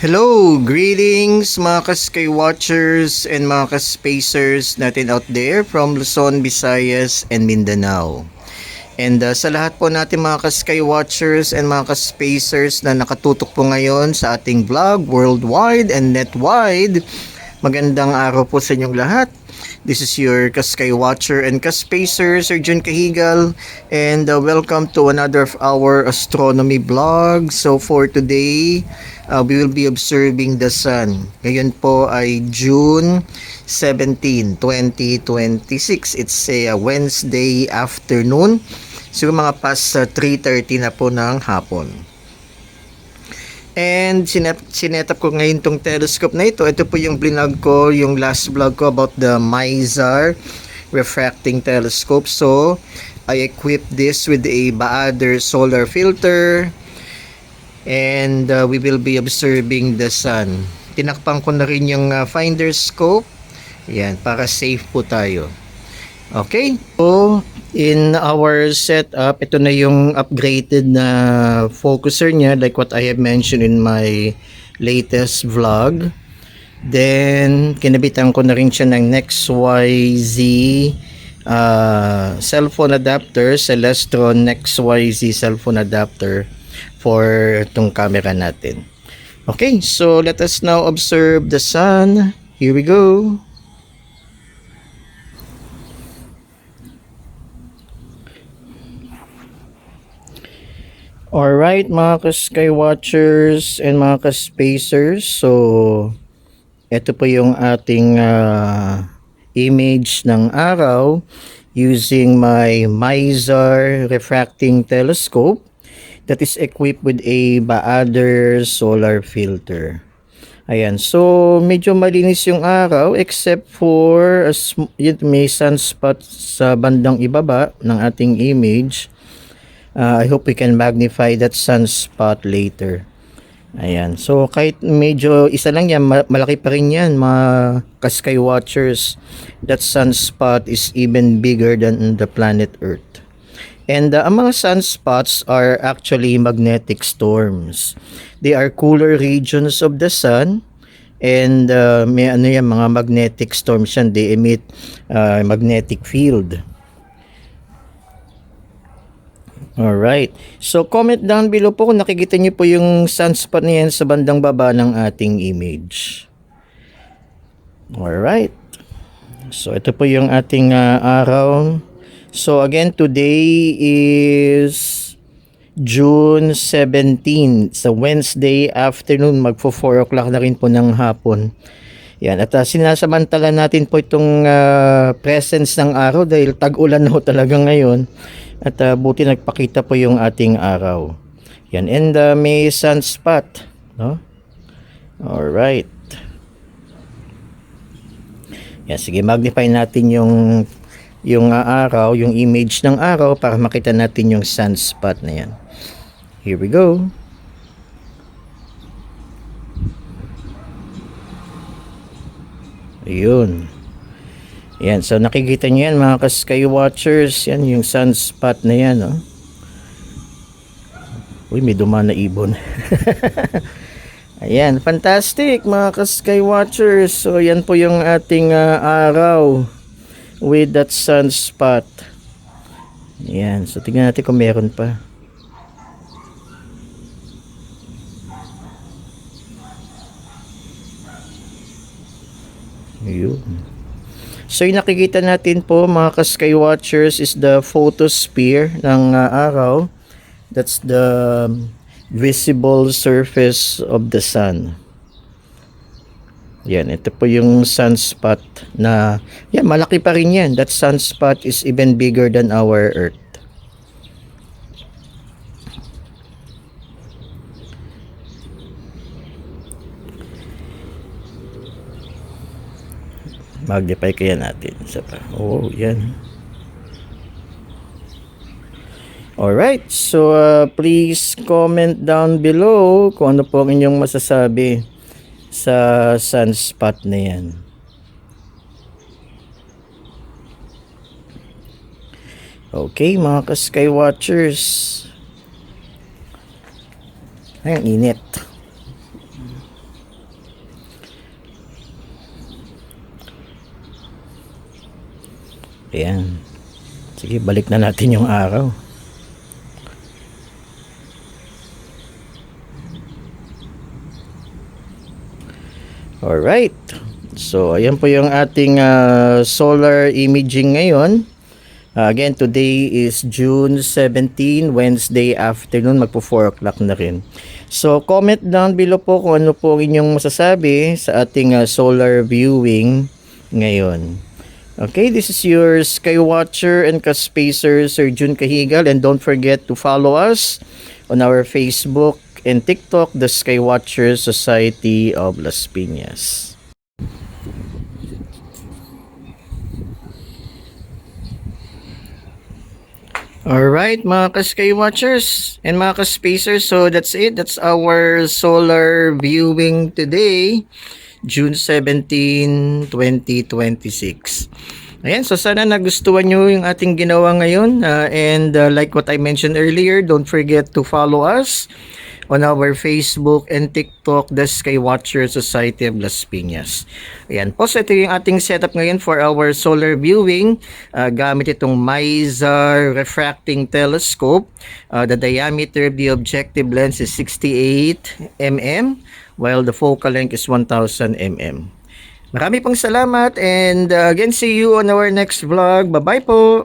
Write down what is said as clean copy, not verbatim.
Hello! Greetings mga ka-sky watchers and mga ka-spacers natin out there from Luzon, Visayas, and Mindanao. And sa lahat po natin mga ka-sky watchers and mga ka-spacers na nakatutok po ngayon sa ating vlog worldwide and netwide, magandang araw po sa inyong lahat. This is your Ka-Sky Watcher and Ka-Spacer, Sir Jun Cahigal, and welcome to another of our astronomy vlog. So for today, we will be observing the sun. Ngayon po ay June 17, 2026. It's a Wednesday afternoon. Siguro mga past 3:30 na po ng hapon. And sinet up ko ngayon tong telescope na ito. Ito po yung vlog ko, yung last vlog ko about the MISAR refracting telescope. So, I equipped this with a Baader solar filter. And we will be observing the sun. Tinakpan ko na rin yung finder scope. Yan, para safe po tayo. Okay, so in our setup, ito na yung upgraded na focuser niya, like what I have mentioned in my latest vlog. Then, kinabitan ko na rin siya ng XYZ cellphone adapter, Celestron XYZ cellphone adapter for itong camera natin. Okay, so let us now observe the sun. Here we go. Alright mga ka-sky watchers and mga ka-spacers, so ito po yung ating image ng araw using my MISAR refracting telescope that is equipped with a Baader solar filter. Ayan, so medyo malinis yung araw except for may sunspot sa bandang ibaba ng ating image. I hope we can magnify that sunspot later. Ayan. So, kahit medyo isa lang yan, malaki pa rin yan, mga ka-sky watchers. That sunspot is even bigger than the planet Earth. And ang mga sunspots are actually magnetic storms. They are cooler regions of the sun. And may ano yan, mga magnetic storms yan. They emit magnetic field. Alright. So, comment down below po kung nakikita niyo po yung sunspot na yan sa bandang baba ng ating image. Alright. So, ito po yung ating araw. So, again, today is June 17. Sa Wednesday afternoon, magpo 4 o'clock na rin po ng hapon. Yan. At sinasamantala natin po itong presence ng araw dahil tag-ulan na ho talaga ngayon. At buti nagpakita po yung ating araw. Yan. And may sunspot. No? Alright. Yan. Sige, magnify natin yung araw, yung image ng araw para makita natin yung sunspot na yan. Here we go. Ayun. Yan, so nakikita niyo yan mga ka-sky watchers, yan yung sunspot na yan, oh. Uy, may duma na ibon. Ayan, fantastic mga ka-sky watchers. So yan po yung ating araw with that sunspot. Ayan, so tingnan natin kung meron pa. Ayun. So yung nakikita natin po mga ka-sky watchers is the photosphere ng araw. That's the visible surface of the sun. Yan, ito po yung sunspot na yan, malaki pa rin yan. That sunspot is even bigger than our Earth. Magnify kaya natin. Oh, yan. Alright, so please comment down below kung ano po ang inyong masasabi sa sunspot na yan. Okay, mga ka-sky watchers. Ay, ang init. Ayan. Sige, balik na natin yung araw. Alright. So, ayan po yung ating solar imaging ngayon. Again, today is June 17, Wednesday afternoon, magpo 4 o'clock na rin. So, comment down below po kung ano po inyong masasabi sa ating solar viewing ngayon. Okay, this is your Skywatcher and Kaspacer, Sir Jun Kahigal, and don't forget to follow us on our Facebook and TikTok, the Skywatcher Society of Las Piñas. Alright, mga ka-Skywatchers and mga ka-Spacers, so that's it. That's our solar viewing today, June 17, 2026. Ayan, so sana nagustuhan nyo yung ating ginawa ngayon. And like what I mentioned earlier, don't forget to follow us on our Facebook and TikTok, the Skywatcher Society of Las Piñas. Ayan po, so ito yung ating setup ngayon for our solar viewing. Gamit itong MIZAR refracting telescope. The diameter of the objective lens is 68 mm, while the focal length is 1000 mm. Marami pong salamat, and again, see you on our next vlog. Bye-bye po!